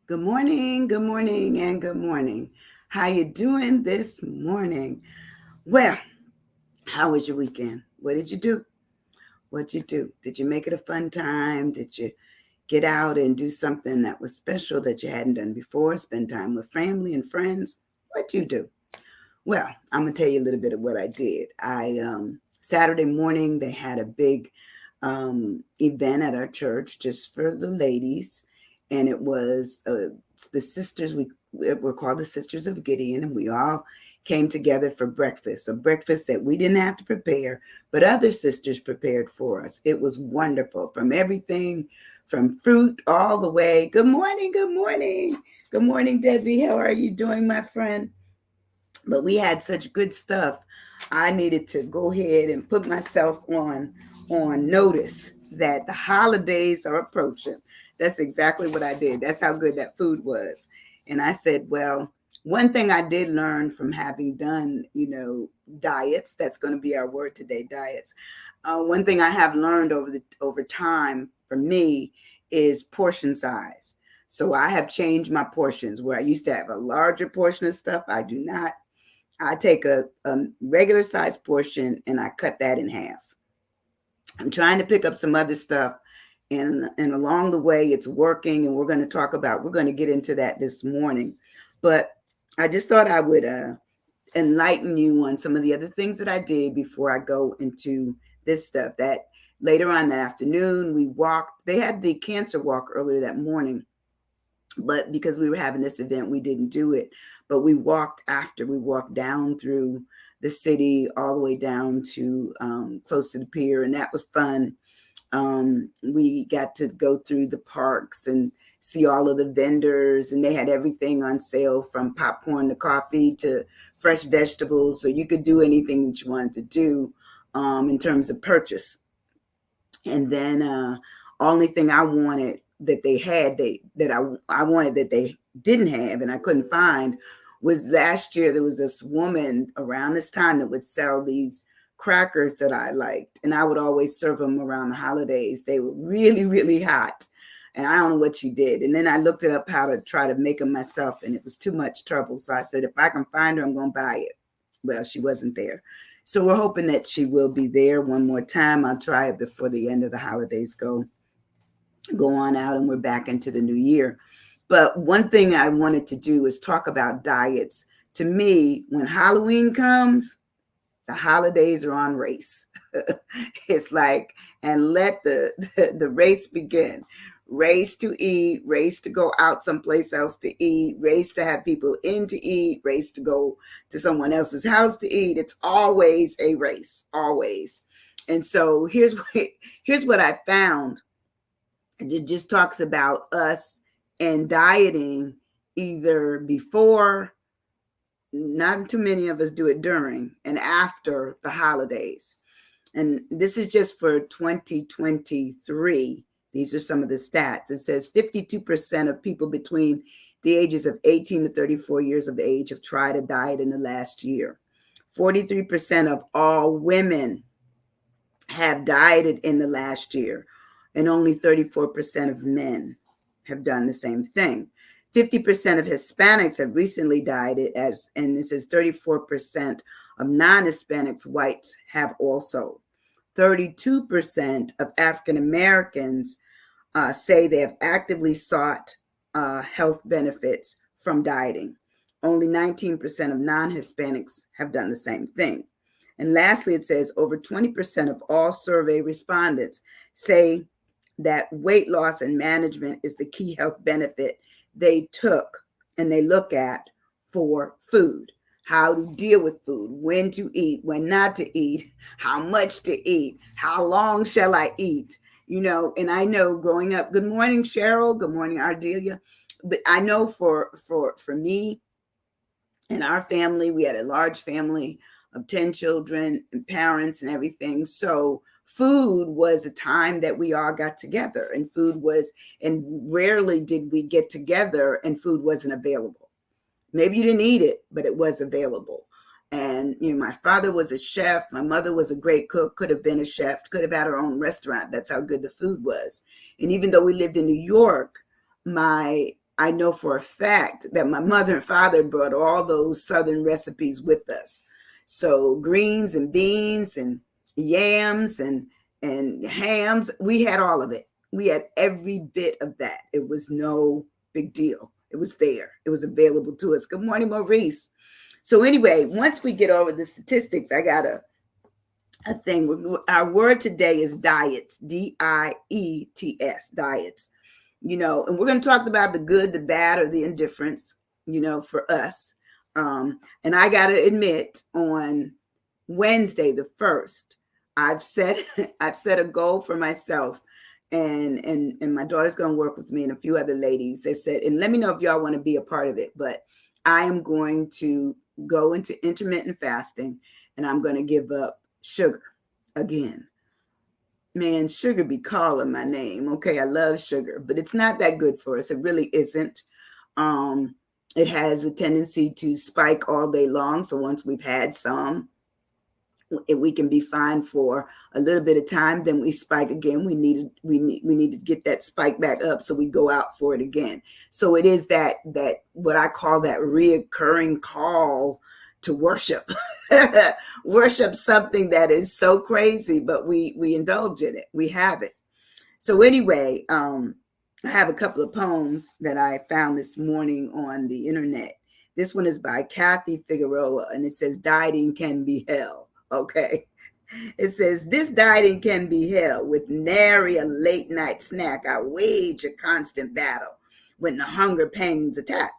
Good morning, and good morning. How you doing this morning? Well, how was your weekend? What did you do? What'd you do? Did you make it a fun time? Did you get out and do something that was special that you hadn't done before? Spend time with family and friends? What'd you do? Well, I'm gonna tell you a little bit of what I did. I Saturday morning they had a big event at our church just for the ladies, and it was the sisters. We're called the Sisters of Gideon, and we all came together for breakfast. A breakfast that we didn't have to prepare, but other sisters prepared for us. It was wonderful, from everything from fruit all the way. Good morning, good morning, good morning, Debbie. How are you doing, my friend? But we had such good stuff. I needed to go ahead and put myself on notice that the holidays are approaching. That's exactly what I did. That's how good that food was. And I said, well, one thing I did learn from having done, diets, that's going to be our word today, diets. One thing I have learned over time for me is portion size. So I have changed my portions. Where I used to have a larger portion of stuff, I do not. I take a regular size portion and I cut that in half. I'm trying to pick up some other stuff, and along the way it's working, and we're going to get into that this morning. But I just thought I would enlighten you on some of the other things that I did before I go into this stuff. That later on that afternoon we walked. They had the cancer walk earlier that morning, but because we were having this event, we didn't do it. But we walked after. We walked down through the city all the way down to close to the pier, and that was fun. We got to go through the parks and see all of the vendors, and they had everything on sale, from popcorn to coffee to fresh vegetables. So you could do anything that you wanted to do in terms of purchase. And then only thing I wanted that they had, I wanted that they didn't have, and I couldn't find, was last year there was this woman around this time that would sell these crackers that I liked, and I would always serve them around the holidays. They were really, really hot, and I don't know what she did. And then I looked it up how to try to make them myself, and it was too much trouble. So I said, if I can find her, I'm going to buy it. Well, she wasn't there. So we're hoping that she will be there one more time. I'll try it before the end of the holidays go on out and we're back into the new year. But one thing I wanted to do is talk about diets. To me, when Halloween comes, the holidays are on race. It's like, and let the race begin. Race to eat, race to go out someplace else to eat, race to have people in to eat, race to go to someone else's house to eat. It's always a race, always. And so here's what I found. It just talks about us and dieting either before, not too many of us do it during, and after the holidays. And this is just for 2023. These are some of the stats. It says 52% of people between the ages of 18 to 34 years of age have tried a diet in the last year. 43% of all women have dieted in the last year, and only 34% of men have done the same thing. 50% of Hispanics have recently dieted, and this is 34% of non-Hispanics, whites, have also. 32% of African Americans say they have actively sought health benefits from dieting. Only 19% of non-Hispanics have done the same thing. And lastly, it says over 20% of all survey respondents say that weight loss and management is the key health benefit they took and they look at for food. How to deal with food, when to eat, when not to eat, how much to eat, how long shall I eat? And I know growing up, good morning, Cheryl, good morning, Ardelia. But I know for me and our family, we had a large family of 10 children and parents and everything. So food was a time that we all got together, and rarely did we get together and food wasn't available. Maybe you didn't eat it, but it was available. And my father was a chef. My mother was a great cook, could have been a chef, could have had her own restaurant. That's how good the food was. And even though we lived in New York, my I know for a fact that my mother and father brought all those Southern recipes with us. So greens and beans and yams and hams, we had all of it. We had every bit of that. It was no big deal. It was there. It was available to us. Good morning, Maurice. So anyway, once we get over the statistics, I got a thing. Our word today is DiETS, DIETS, DiETS. And we're going to talk about the good, the bad, or the indifference, for us. And I got to admit, on Wednesday, the 1st, I've set I've set a goal for myself, and my daughter's going to work with me and a few other ladies. They said, and let me know if y'all want to be a part of it, but I am going to go into intermittent fasting, and I'm going to give up sugar again. Man, sugar be calling my name. Okay, I love sugar, but it's not that good for us. It really isn't. It has a tendency to spike all day long. So once we've had some, we can be fine for a little bit of time. Then we spike again. We need to get that spike back up, so we go out for it again. So it is that what I call that reoccurring call to worship. Worship something that is so crazy, but we indulge in it. We have it. So anyway, I have a couple of poems that I found this morning on the internet. This one is by Kathy Figueroa, and it says, "Dieting can be hell." Okay. It says, "This dieting can be hell. With nary a late night snack, I wage a constant battle when the hunger pangs attack.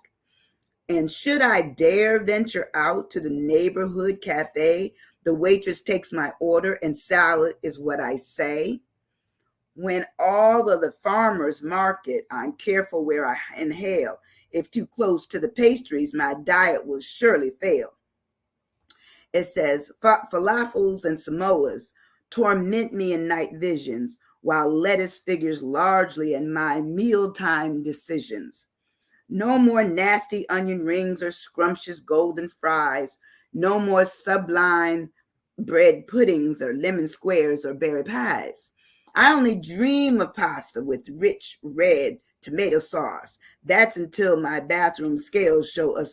And should I dare venture out to the neighborhood cafe, the waitress takes my order and salad is what I say. When all of the farmers market, I'm careful where I inhale. If too close to the pastries, my diet will surely fail." It says, "Falafels and Samoas torment me in night visions, while lettuce figures largely in my mealtime decisions. No more nasty onion rings or scrumptious golden fries. No more sublime bread puddings or lemon squares or berry pies. I only dream of pasta with rich red tomato sauce. That's until my bathroom scales show a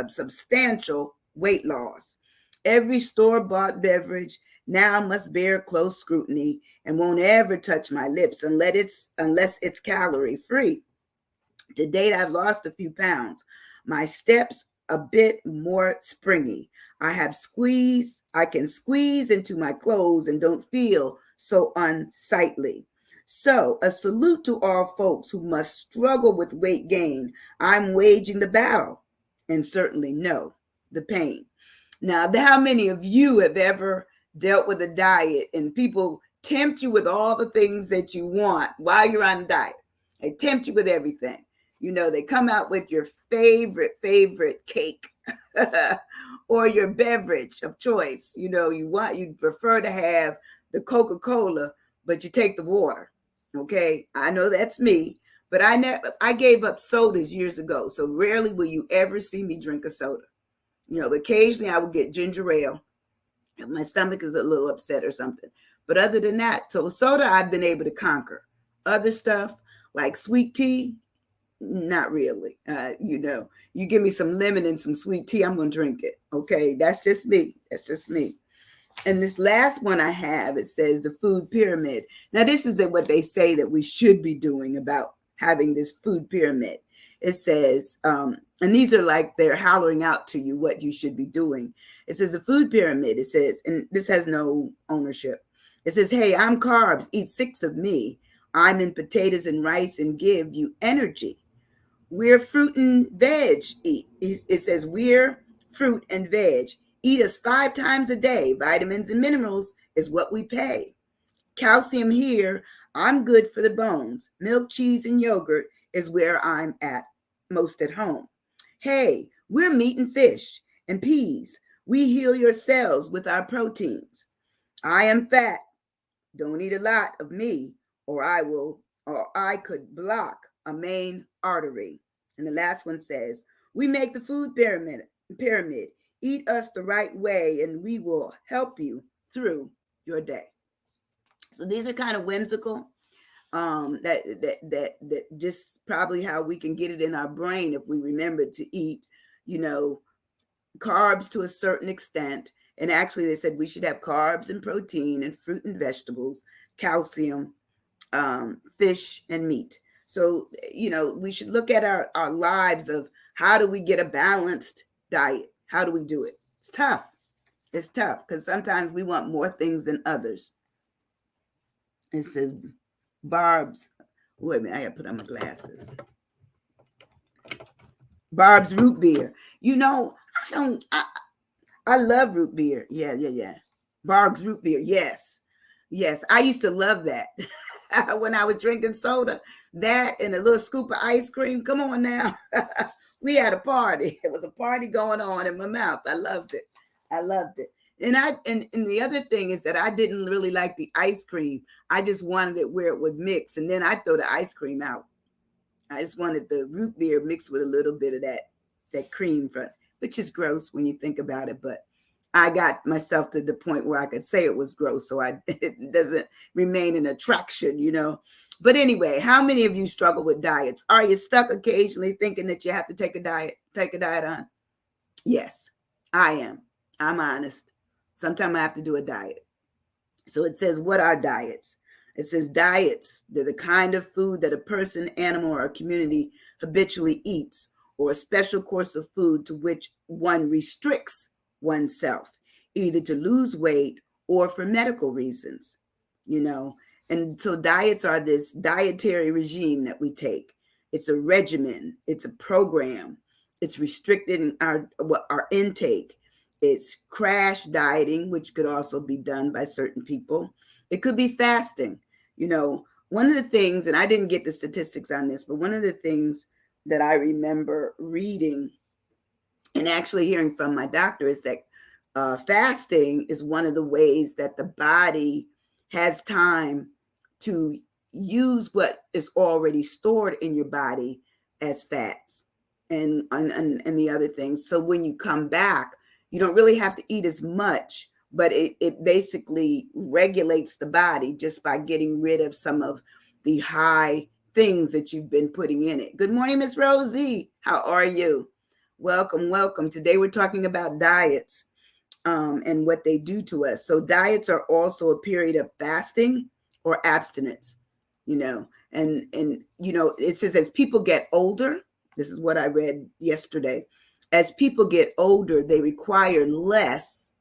substantial weight loss. Every store-bought beverage now must bear close scrutiny and won't ever touch my lips unless it's calorie-free. To date, I've lost a few pounds. My steps a bit more springy. I can squeeze into my clothes and don't feel so unsightly. So, a salute to all folks who must struggle with weight gain. I'm waging the battle and certainly know the pain." Now, how many of you have ever dealt with a diet and people tempt you with all the things that you want while you're on a diet? They tempt you with everything. They come out with your favorite cake or your beverage of choice. You prefer to have the Coca-Cola, but you take the water. Okay. I know that's me, but I gave up sodas years ago. So rarely will you ever see me drink a soda. Occasionally I would get ginger ale if my stomach is a little upset or something. But other than that, so soda I've been able to conquer. Other stuff like sweet tea, not really. You give me some lemon and some sweet tea, I'm going to drink it. Okay, that's just me. And this last one I have, it says the food pyramid. Now, this is what they say that we should be doing about having this food pyramid. It says, and these are like they're hollering out to you what you should be doing. It says the food pyramid. It says, and this has no ownership. It says, "Hey, I'm carbs. Eat 6 of me. I'm in potatoes and rice and give you energy. We're fruit and veg. Eat." It says, "We're fruit and veg. Eat us 5 times a day. Vitamins and minerals is what we pay. Calcium here. I'm good for the bones. Milk, cheese, and yogurt is where I'm most at home. Hey, we're meat and fish and peas. We heal your cells with our proteins. I am fat. Don't eat a lot of me, or I could block a main artery." And the last one says, "We make the food pyramid. Eat us the right way, and we will help you through your day." So these are kind of whimsical. That just probably how we can get it in our brain if we remember to eat, you know, carbs to a certain extent. And actually, they said we should have carbs and protein and fruit and vegetables, calcium, fish and meat. So, you know, we should look at our lives of how do we get a balanced diet? How do we do it? It's tough. It's tough because sometimes we want more things than others. It says Barb's. Wait a minute, I gotta put on my glasses. Barb's root beer. You know, I don't. I love root beer. Yeah. Barb's root beer. Yes. I used to love that when I was drinking soda. That and a little scoop of ice cream. Come on now. We had a party. It was a party going on in my mouth. I loved it. And the other thing is that I didn't really like the ice cream. I just wanted it where it would mix, and then I throw the ice cream out. I just wanted the root beer mixed with a little bit of that cream from, which is gross when you think about it. But I got myself to the point where I could say it was gross, so it doesn't remain an attraction, you know. But anyway, how many of you struggle with diets? Are you stuck occasionally thinking that you have to take a diet on? Yes, I am. I'm honest. Sometimes I have to do a diet. So it says, what are diets? It says diets, they're the kind of food that a person, animal, or a community habitually eats, or a special course of food to which one restricts oneself, either to lose weight or for medical reasons, you know. And so diets are this dietary regime that we take. It's a regimen, it's a program, it's restricted our intake. It's crash dieting, which could also be done by certain people. It could be fasting. You know, one of the things, and I didn't get the statistics on this, but one of the things that I remember reading and actually hearing from my doctor is that fasting is one of the ways that the body has time to use what is already stored in your body as fats and the other things. So when you come back, you don't really have to eat as much, but it basically regulates the body just by getting rid of some of the high things that you've been putting in it. Good morning, Miss Rosie. How are you? Welcome. Today we're talking about diets and what they do to us. So diets are also a period of fasting or abstinence, you know, and you know, it says as people get older, this is what I read yesterday. As people get older, they require less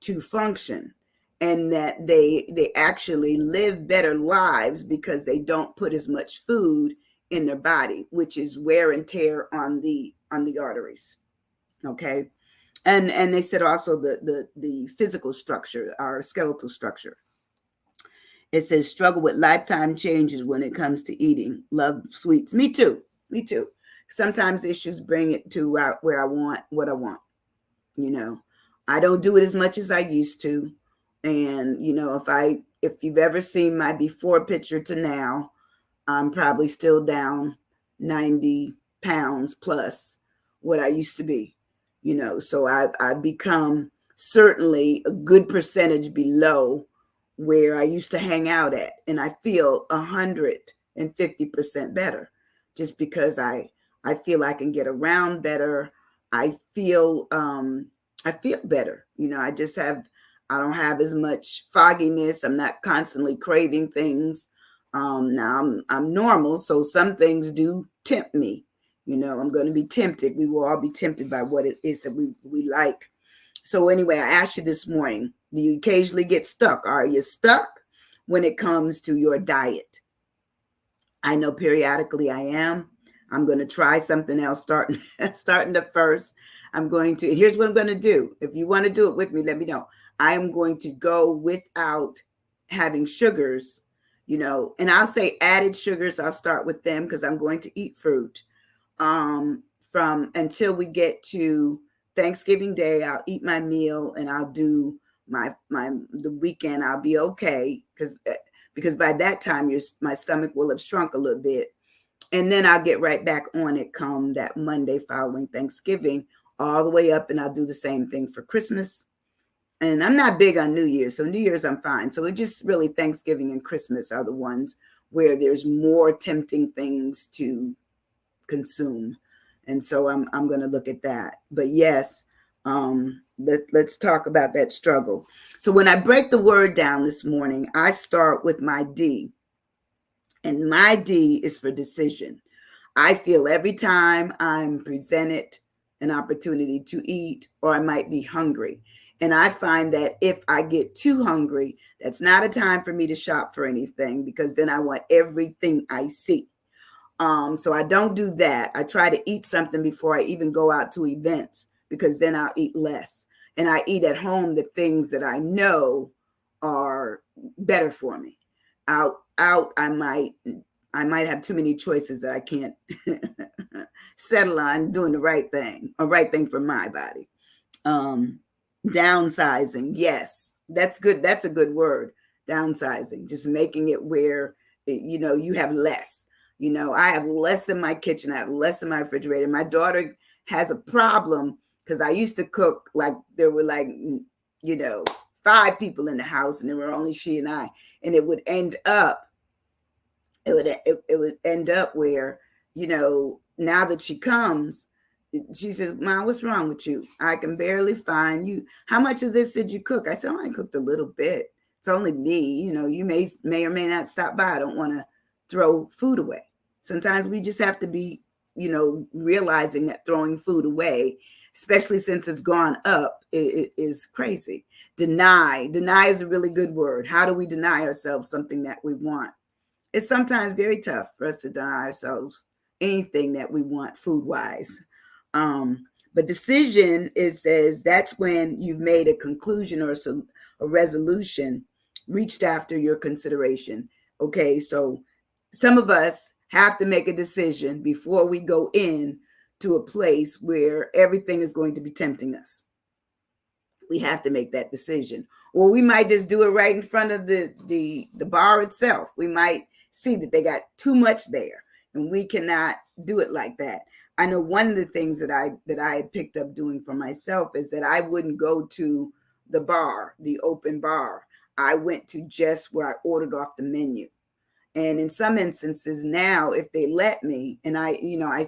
to function, and that they actually live better lives because they don't put as much food in their body, which is wear and tear on the arteries. Okay. And they said also the physical structure, our skeletal structure. It says struggle with lifetime changes when it comes to eating. Love sweets. Me too. Sometimes issues bring it to where I want what I want. You know, I don't do it as much as I used to. And, you know, if you've ever seen my before picture to now, I'm probably still down 90 pounds plus what I used to be, you know. So I've become certainly a good percentage below where I used to hang out at. And I feel 150% better just because I feel I can get around better. I feel better. You know, I don't have as much fogginess. I'm not constantly craving things. Now I'm normal, so some things do tempt me. You know, I'm going to be tempted. We will all be tempted by what it is that we like. So anyway, I asked you this morning, do you occasionally get stuck? Are you stuck when it comes to your diet? I know periodically I am. I'm going to try something else starting the first. Here's what I'm going to do. If you want to do it with me, let me know. I am going to go without having sugars, you know, and I'll say added sugars. I'll start with them because I'm going to eat fruit from until we get to Thanksgiving Day. I'll eat my meal and I'll do the weekend. I'll be okay because by that time my stomach will have shrunk a little bit. And then I'll get right back on it come that Monday following Thanksgiving all the way up. And I'll do the same thing for Christmas. And I'm not big on New Year's. So New Year's, I'm fine. So it just really Thanksgiving and Christmas are the ones where there's more tempting things to consume. And so I'm going to look at that. But yes, let's talk about that struggle. So when I break the word down this morning, I start with my D, and my D is for decision. I feel every time I'm presented an opportunity to eat, or I might be hungry. And I find that if I get too hungry, that's not a time for me to shop for anything, because then I want everything I see. So I don't do that. I try to eat something before I even go out to events, because then I'll eat less. And I eat at home the things that I know are better for me. Out, I might have too many choices that I can't settle on doing the right thing, or right thing for my body. Um, Downsizing, yes, that's good. That's a good word. Downsizing, just making it where you have less. I have less in my kitchen. I have less in my refrigerator. My daughter has a problem because I used to cook like there were you know, 5 people in the house, and there were only she and I, and it would end up where, now that she comes, she says, Mom, what's wrong with you? I can barely find you. How much of this did you cook? I said, oh, I cooked a little bit. It's only me. You may or may not stop by. I don't want to throw food away. Sometimes we just have to be, realizing that throwing food away, especially since it's gone up, is crazy. Deny is a really good word. How do we deny ourselves something that we want? It's sometimes very tough for us to deny ourselves anything that we want food wise. But decision says that's when you've made a conclusion or a resolution reached after your consideration. Okay, so some of us have to make a decision before we go in to a place where everything is going to be tempting us. We have to make that decision. Or we might just do it right in front of the bar itself. We might see that they got too much there, and we cannot do it like that. I know one of the things that I had picked up doing for myself is that I wouldn't go to the bar, the open bar. I went to just where I ordered off the menu. And in some instances now, if they let me, and I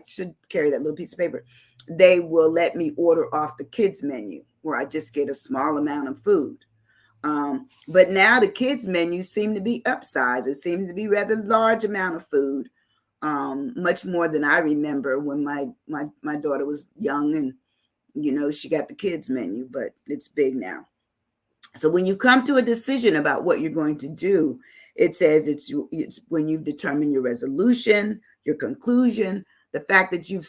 should carry that little piece of paper, they will let me order off the kids menu, where I just get a small amount of food. But now the kids menu seem to be upsized. It seems to be rather large amount of food, much more than I remember when my daughter was young, and she got the kids menu, but it's big now. So when you come to a decision about what you're going to do, it says it's when you've determined your resolution, your conclusion, the fact that you've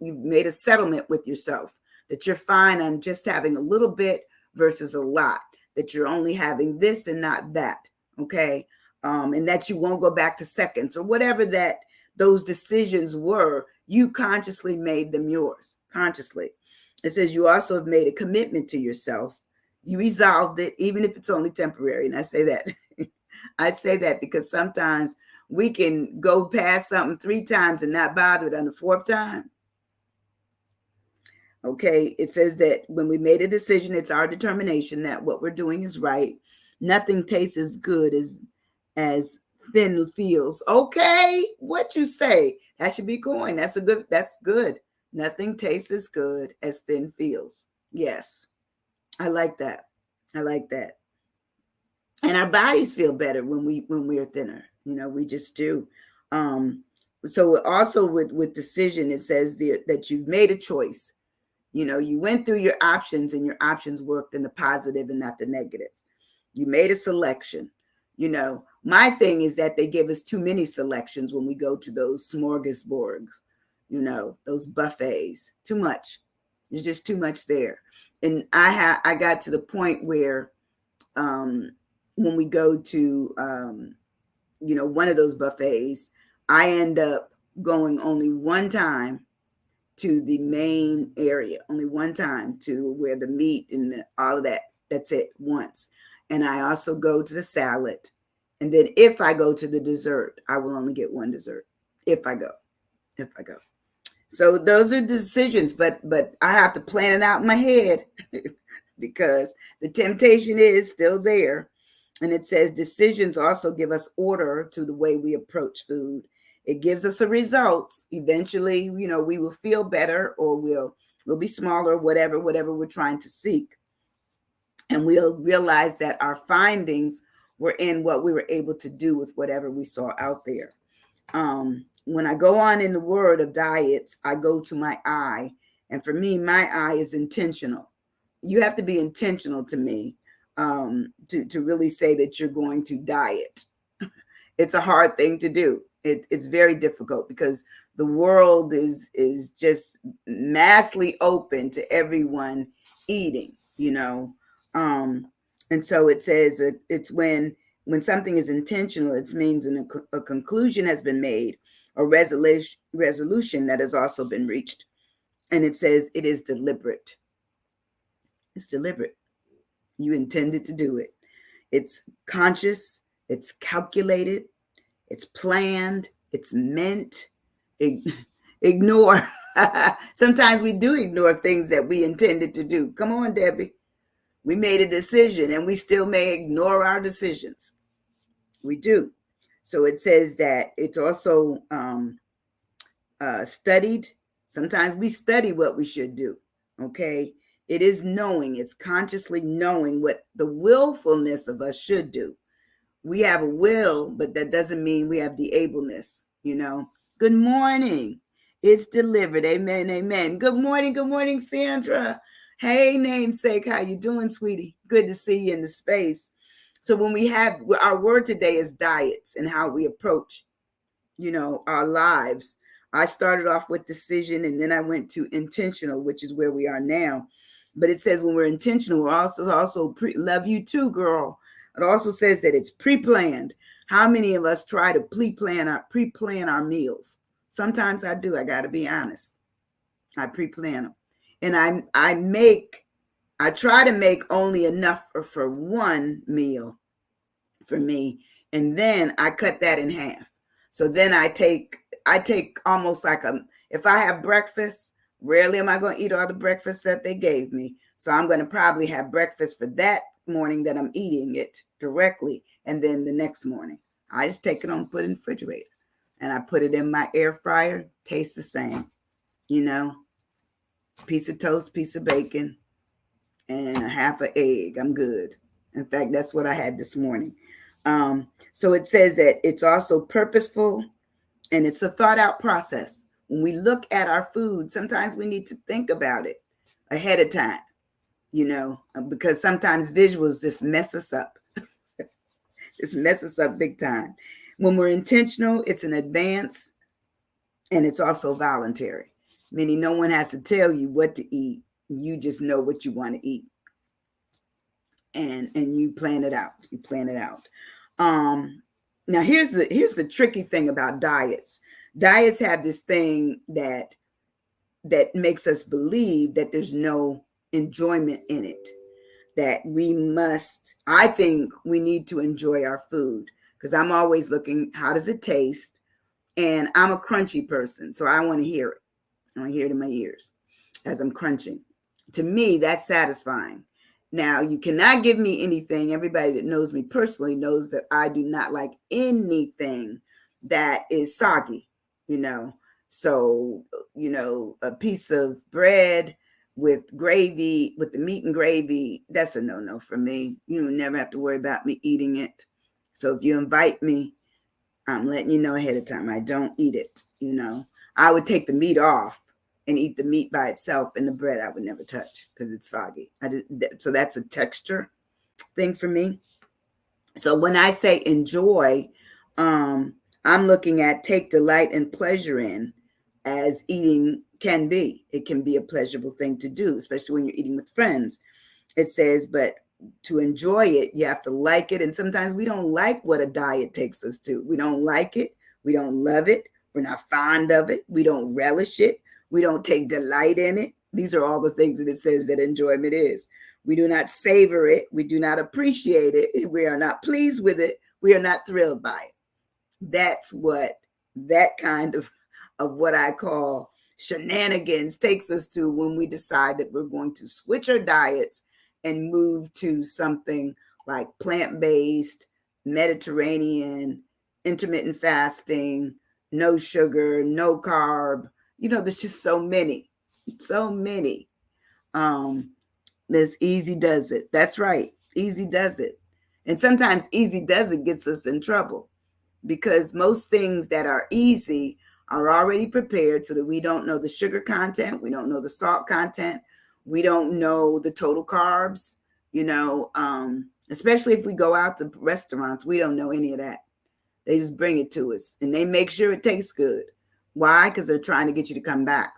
made a settlement with yourself, that you're fine on just having a little bit versus a lot, that you're only having this and not that, okay? And that you won't go back to seconds, or whatever that those decisions were, you consciously made them yours, consciously. It says you also have made a commitment to yourself. You resolved it, even if it's only temporary. And I say that. I say that because sometimes we can go past something 3 times and not bother it on the 4th time. Okay, it says that when we made a decision, it's our determination that what we're doing is right. Nothing tastes as good as thin feels. Okay, what you say? That should be going. That's good. Nothing tastes as good as thin feels. Yes. I like that. I like that. And our bodies feel better when we are thinner. We just do. So also with decision, it says that you've made a choice. You went through your options, and your options worked in the positive and not the negative. You made a selection. My thing is that they give us too many selections when we go to those smorgasbords, those buffets. Too much. There's just too much there. And I got to the point where when we go to one of those buffets, I end up going only one time to the main area, only one time to where the meat and all of that. That's it, once. And I also go to the salad. And then if I go to the dessert, I will only get one dessert if I go. So those are decisions, but I have to plan it out in my head because the temptation is still there. And it says decisions also give us order to the way we approach food. It gives us a results. Eventually, we will feel better, or we'll be smaller, whatever we're trying to seek. And we'll realize that our findings were in what we were able to do with whatever we saw out there. When I go on in the word of DiETS, I go to my I. And for me, my I is intentional. You have to be intentional to me, to really say that you're going to diet. It's a hard thing to do. It's very difficult because the world is just massively open to everyone eating, and so it says it's when something is intentional, it means a conclusion has been made, a resolution that has also been reached. And it says it is deliberate. It's deliberate. You intended to do it. It's conscious, it's calculated, it's planned, it's meant. Ignore. Sometimes we do ignore things that we intended to do. Come on, Debbie. We made a decision and we still may ignore our decisions. We do. So it says that it's also studied. Sometimes we study what we should do. Okay. It is knowing, it's consciously knowing what the willfulness of us should do. We have a will, but that doesn't mean we have the ableness, Good morning. It's delivered. Amen. Amen. Good morning, Sandra. Hey, namesake. How you doing, sweetie? Good to see you in the space. So when we have, our word today is DiETS and how we approach, our lives. I started off with decision and then I went to intentional, which is where we are now. But it says when we're intentional, we're also love you too, girl. It also says that it's pre-planned. How many of us try to pre-plan our meals? Sometimes I do. I got to be honest. I pre-plan them. And I try to make only enough for one meal for me. And then I cut that in half. So then I take almost like if I have breakfast, rarely am I going to eat all the breakfast that they gave me. So I'm going to probably have breakfast for that morning that I'm eating it directly. And then the next morning, I just take it on, put it in the refrigerator. And I put it in my air fryer. Tastes the same, piece of toast, piece of bacon, and a half an egg. I'm good. In fact, that's what I had this morning. So it says that it's also purposeful and it's a thought out process. When we look at our food, sometimes we need to think about it ahead of time, because sometimes visuals just mess us up. Just mess us up big time. When we're intentional, it's an advance and it's also voluntary, meaning no one has to tell you what to eat. You just know what you want to eat. And you plan it out. Now here's the tricky thing about DiETS. DiETS have this thing that makes us believe that there's no enjoyment in it. That I think we need to enjoy our food, because I'm always looking, how does it taste? And I'm a crunchy person, so I want to hear it. I want to hear it in my ears as I'm crunching. To me, that's satisfying. Now, you cannot give me anything. Everybody that knows me personally knows that I do not like anything that is soggy, So, a piece of bread with gravy, with the meat and gravy, that's a no-no for me. You never have to worry about me eating it. So if you invite me, I'm letting you know ahead of time. I don't eat it, I would take the meat off and eat the meat by itself, and the bread I would never touch because it's soggy. So that's a texture thing for me. So when I say enjoy, I'm looking at take delight and pleasure in, as eating can be. It can be a pleasurable thing to do, especially when you're eating with friends. It says, but to enjoy it, you have to like it. And sometimes we don't like what a diet takes us to. We don't like it. We don't love it. We're not fond of it. We don't relish it. We don't take delight in it. These are all the things that it says that enjoyment is. We do not savor it. We do not appreciate it. We are not pleased with it. We are not thrilled by it. That's what that kind of what I call shenanigans takes us to when we decide that we're going to switch our diets and move to something like plant-based, Mediterranean, intermittent fasting, no sugar, no carb. There's just so many, so many. Um, there's easy does it. That's right. Easy does it. And sometimes easy does it gets us in trouble because most things that are easy are already prepared so that we don't know the sugar content, we don't know the salt content, we don't know the total carbs, especially if we go out to restaurants, we don't know any of that. They just bring it to us and they make sure it tastes good. Why? Because they're trying to get you to come back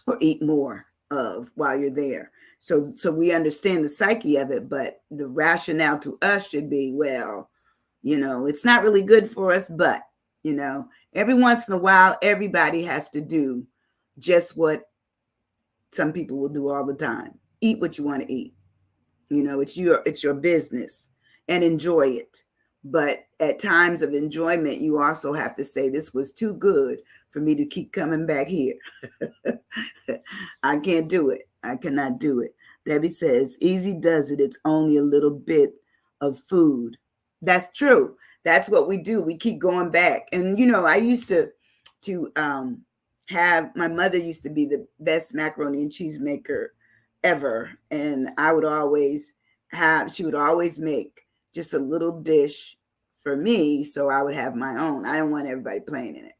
or eat more of while you're there. So we understand the psyche of it, but the rationale to us should be, well, it's not really good for us, but, every once in a while, everybody has to do just what some people will do all the time. Eat what you want to eat. It's your business and enjoy it. But at times of enjoyment, you also have to say, this was too good for me to keep coming back here. I can't do it. I cannot do it. Debbie says, easy does it. It's only a little bit of food. That's true. That's what we do. We keep going back. And, I used to have, my mother used to be the best macaroni and cheese maker ever. And she would always make just a little dish for me. So I would have my own. I didn't want everybody playing in it.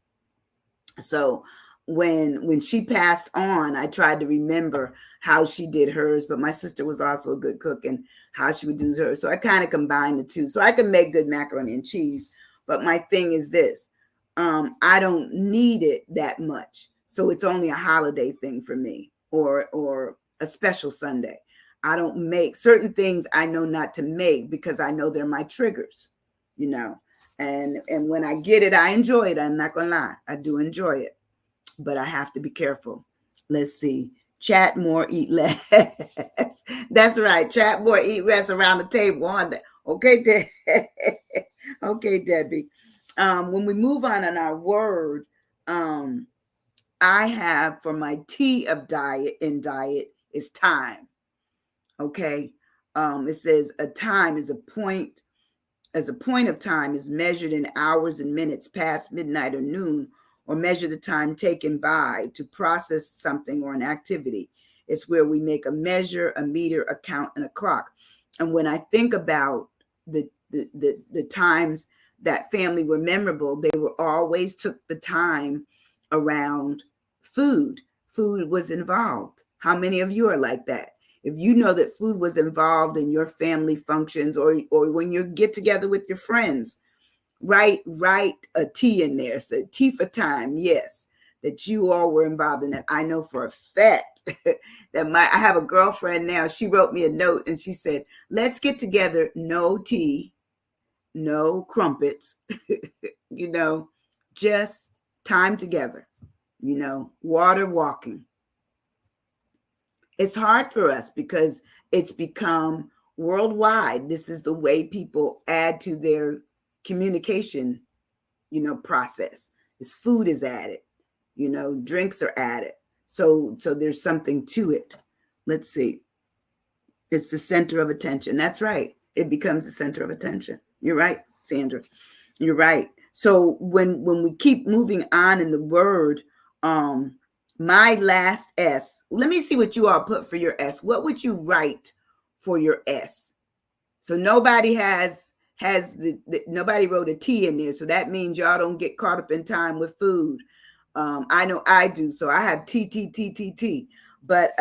So when she passed on, I tried to remember how she did hers, but my sister was also a good cook and how she would do hers. So I kind of combined the two. So I can make good macaroni and cheese. But my thing is this, I don't need it that much. So it's only a holiday thing for me or a special Sunday. I don't make certain things I know not to make because I know they're my triggers, and when I get it, I enjoy it. I'm not going to lie. I do enjoy it, but I have to be careful. Let's see. Chat more, eat less. That's right. Chat more, eat less around the table on that. Okay, okay, Debbie. When we move on in our word, I have for my T of diet is time. Okay. It says a time is a point of time is measured in hours and minutes past midnight or noon, or measure the time taken by to process something or an activity. It's where we make a measure, a meter, a count, and a clock. And when I think about the times that family were memorable, they were always took the time around food. Food was involved. How many of you are like that? If you know that food was involved in your family functions or when you get together with your friends, write a T in there. So T for time, yes, that you all were involved in that. I know for a fact that I have a girlfriend now. She wrote me a note and she said, let's get together. No tea, no crumpets, just time together, water, walking. It's hard for us because it's become worldwide. This is the way people add to their communication, process. This food is added, drinks are added. So there's something to it. Let's see. It's the center of attention. That's right. It becomes the center of attention. You're right, Sandra. You're right. So when we keep moving on in the word, my last S, let me see what you all put for your S. What would you write for your S? So nobody nobody wrote a T in there. So that means y'all don't get caught up in time with food. I know I do. So I have T. But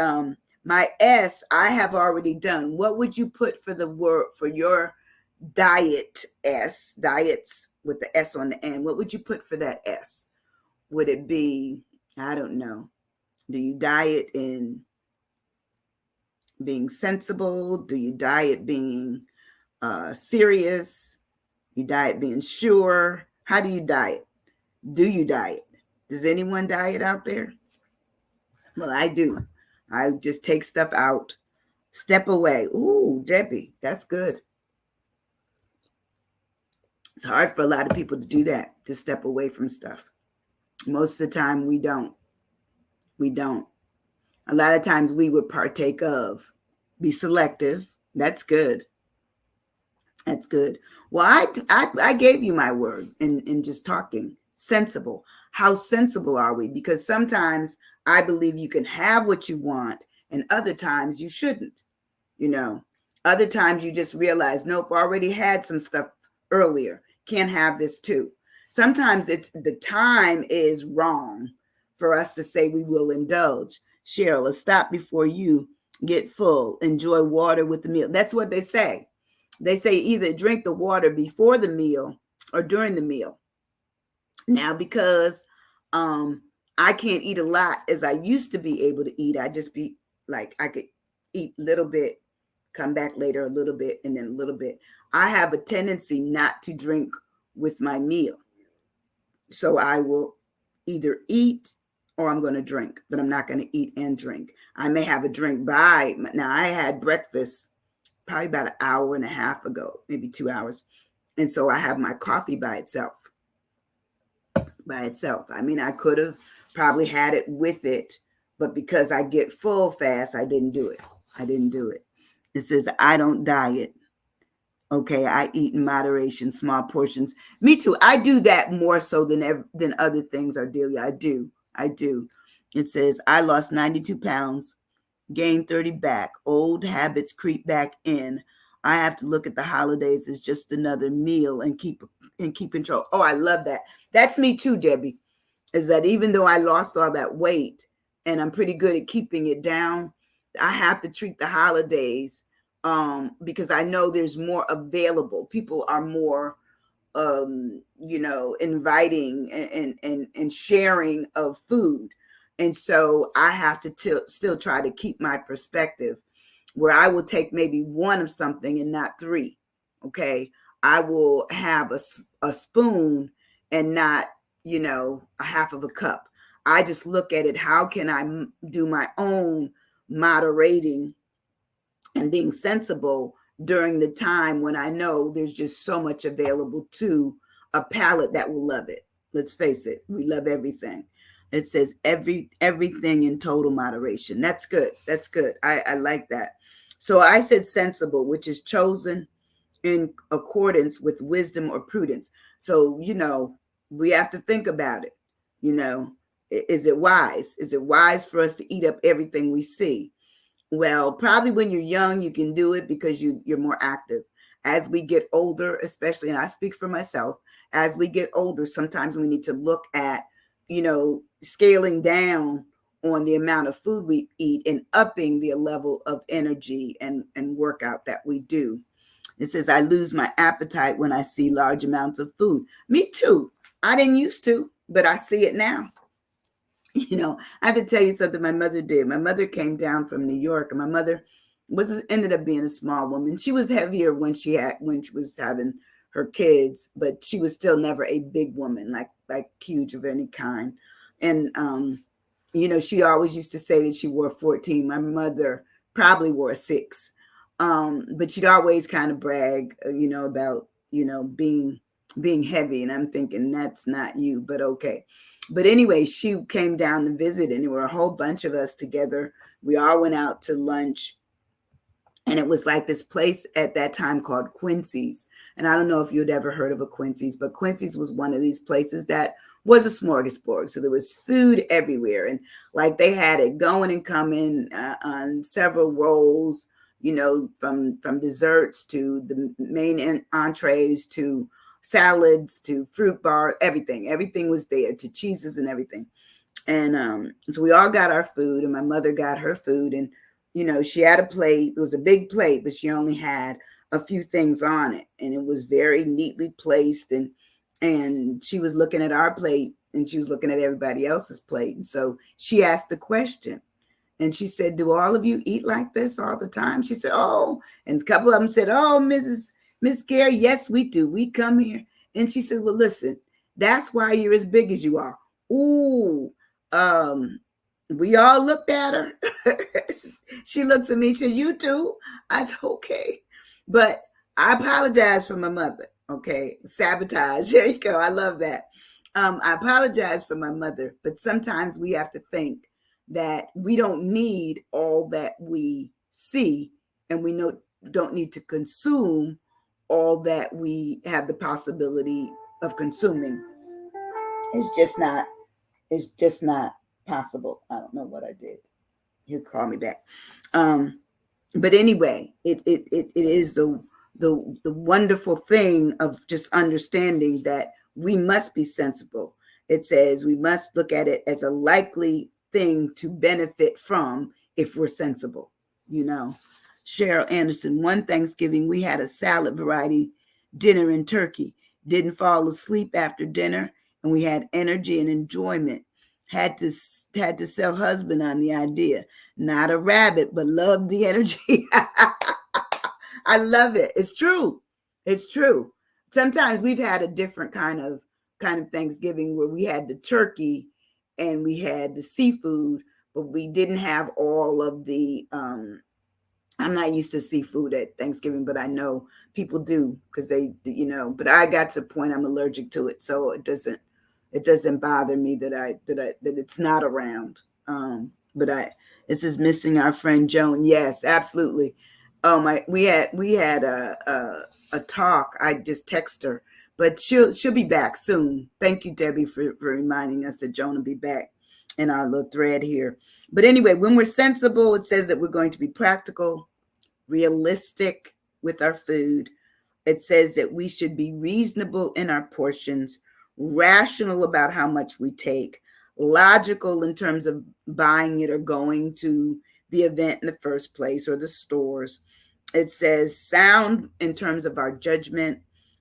my S, I have already done. What would you put for the word for your diet S, diets with the S on the end? What would you put for that S? Would it be, I don't know. Do you diet in being sensible? Do you diet being serious? You diet being sure? How do you diet? Do you diet? Does anyone diet out there? Well, I do. I just take stuff out, step away. Ooh, Debbie, that's good. It's hard for a lot of people to do that, to step away from stuff. Most of the time, we don't. A lot of times we would partake of, be selective. That's good. That's good. Well, I gave you my word in just talking. Sensible. How sensible are we? Because sometimes I believe you can have what you want, and other times you shouldn't. You know, other times you just realize, nope, already had some stuff earlier. Can't have this too. Sometimes it's the time is wrong for us to say we will indulge. Cheryl, let's stop before you get full. Enjoy water with the meal. That's what they say. They say either drink the water before the meal or during the meal. Now, because I can't eat a lot as I used to be able to eat, I just be like, I could eat a little bit, come back later a little bit, and then a little bit. I have a tendency not to drink with my meal. So I will either eat or I'm going to drink, but I'm not going to eat and drink. I may have a drink by now. I had breakfast probably about an hour and a half ago, maybe 2 hours. And so I have my coffee by itself. By itself. I mean, I could have probably had it with it, but because I get full fast, I didn't do it. I didn't do it. It says, I don't diet. Okay, I eat in moderation, small portions. Me too. I do that more so than other things, Ardelia. I do. I do. It says, I lost 92 pounds, gained 30 back. Old habits creep back in. I have to look at the holidays as just another meal and keep control. Oh, I love that. That's me too, Debbie. Is that even though I lost all that weight and I'm pretty good at keeping it down, I have to treat the holidays because I know there's more available. People are more inviting and sharing of food. And so I have to still try to keep my perspective where I will take maybe one of something and not three. Okay. I will have a spoon and not, a half of a cup. I just look at it. How can I do my own moderating and being sensible during the time when I know there's just so much available to a palate that will love it. Let's face it, we love everything. It says everything in total moderation. That's good. That's good. I like that. So I said sensible, which is chosen in accordance with wisdom or prudence. So, we have to think about it. Is it wise? Is it wise for us to eat up everything we see? Well, probably when you're young, you can do it because you're more active. As we get older, especially, and I speak for myself, as we get older, sometimes we need to look at, scaling down on the amount of food we eat and upping the level of energy and workout that we do. It says, I lose my appetite when I see large amounts of food. Me too. I didn't used to, but I see it now. I have to tell you something my mother did. My mother came down from New York, and my mother ended up being a small woman. She was heavier when she was having her kids, but she was still never a big woman, like huge of any kind. And she always used to say that she wore 14. My mother probably wore 6. But she'd always kind of brag, about, being heavy. And I'm thinking that's not you, but okay. But anyway, she came down to visit, and there were a whole bunch of us together. We all went out to lunch, and it was like this place at that time called Quincy's. And I don't know if you'd ever heard of a Quincy's, but Quincy's was one of these places that was a smorgasbord. So there was food everywhere, and like they had it going and coming on several rolls, from desserts to the main entrees to salads to fruit bar, everything was there, to cheeses and everything. And so we all got our food, and my mother got her food, and she had a plate. It was a big plate, but she only had a few things on it, and it was very neatly placed, and she was looking at our plate, and she was looking at everybody else's plate. And so she asked the question, and she said, do all of you eat like this all the time? She said, oh. And a couple of them said, oh, Miss Gary, yes, we do. We come here. And she said, well, listen, that's why you're as big as you are. Ooh, we all looked at her. She looks at me, she said, you too? I said, okay. But I apologize for my mother. Okay. Sabotage. There you go. I love that. I apologize for my mother, but sometimes we have to think that we don't need all that we see, and we don't need to consume all that we have the possibility of consuming. It's just not possible. I don't know what I did. He'll call me back. But anyway, it is the wonderful thing of just understanding that we must be sensible. It says we must look at it as a likely thing to benefit from if we're sensible. You know, Cheryl Anderson, one Thanksgiving we had a salad variety dinner in turkey. Didn't fall asleep after dinner, and we had energy and enjoyment. Had to sell husband on the idea. Not a rabbit, but love the energy. I love it. It's true. It's true. Sometimes we've had a different kind of Thanksgiving where we had the turkey and we had the seafood, but we didn't have all of the I'm not used to seafood at Thanksgiving, but I know people do because but I got to the point I'm allergic to it. So it doesn't bother me that it's not around. But this is missing our friend Joan. Yes, absolutely. Oh my, we had a talk. I just text her, but she'll be back soon. Thank you, Debbie, for reminding us that Joan will be back in our little thread here. But anyway, when we're sensible, it says that we're going to be practical, realistic with our food. It says that we should be reasonable in our portions, rational about how much we take, logical in terms of buying it or going to the event in the first place or the stores. It says sound in terms of our judgment,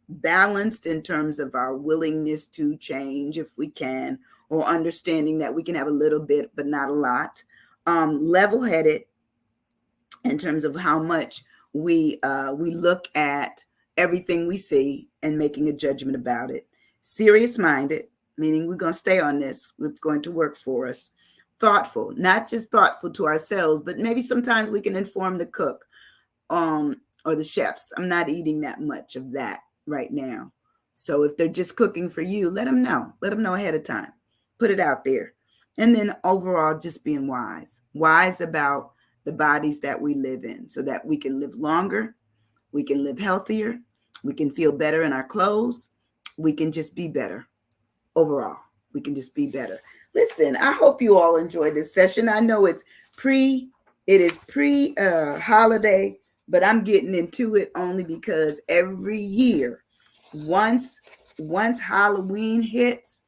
balanced in terms of our willingness to change if we can, or understanding that we can have a little bit but not a lot. Level-headed in terms of how much we look at everything we see and making a judgment about it. Serious-minded, meaning we're going to stay on this. It's going to work for us. Thoughtful, not just thoughtful to ourselves, but maybe sometimes we can inform the cook or the chefs. I'm not eating that much of that right now. So if they're just cooking for you, let them know. Let them know ahead of time. Put it out there. And then overall, just being wise about the bodies that we live in so that we can live longer, we can live healthier, we can feel better in our clothes, we can just be better overall. We can just be better. Listen, I hope you all enjoyed this session. I know it is pre holiday, but I'm getting into it only because every year, once Halloween hits,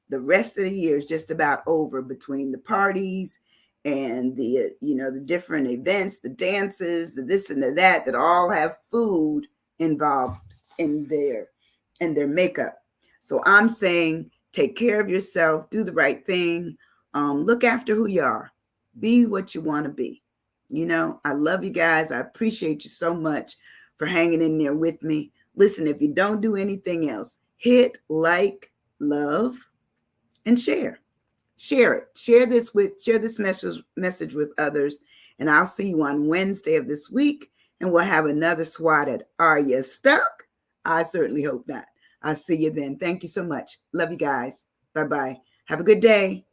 the rest of the year is just about over between the parties and the different events, the dances, the this and the that all have food involved in their makeup. So I'm saying take care of yourself, do the right thing, look after who you are, be what you want to be. I love you guys. I appreciate you so much for hanging in there with me. Listen, if you don't do anything else, hit like, love, and share. Share it. Share this message with others. And I'll see you on Wednesday of this week. And we'll have another swat at Are You Stuck? I certainly hope not. I'll see you then. Thank you so much. Love you guys. Bye-bye. Have a good day.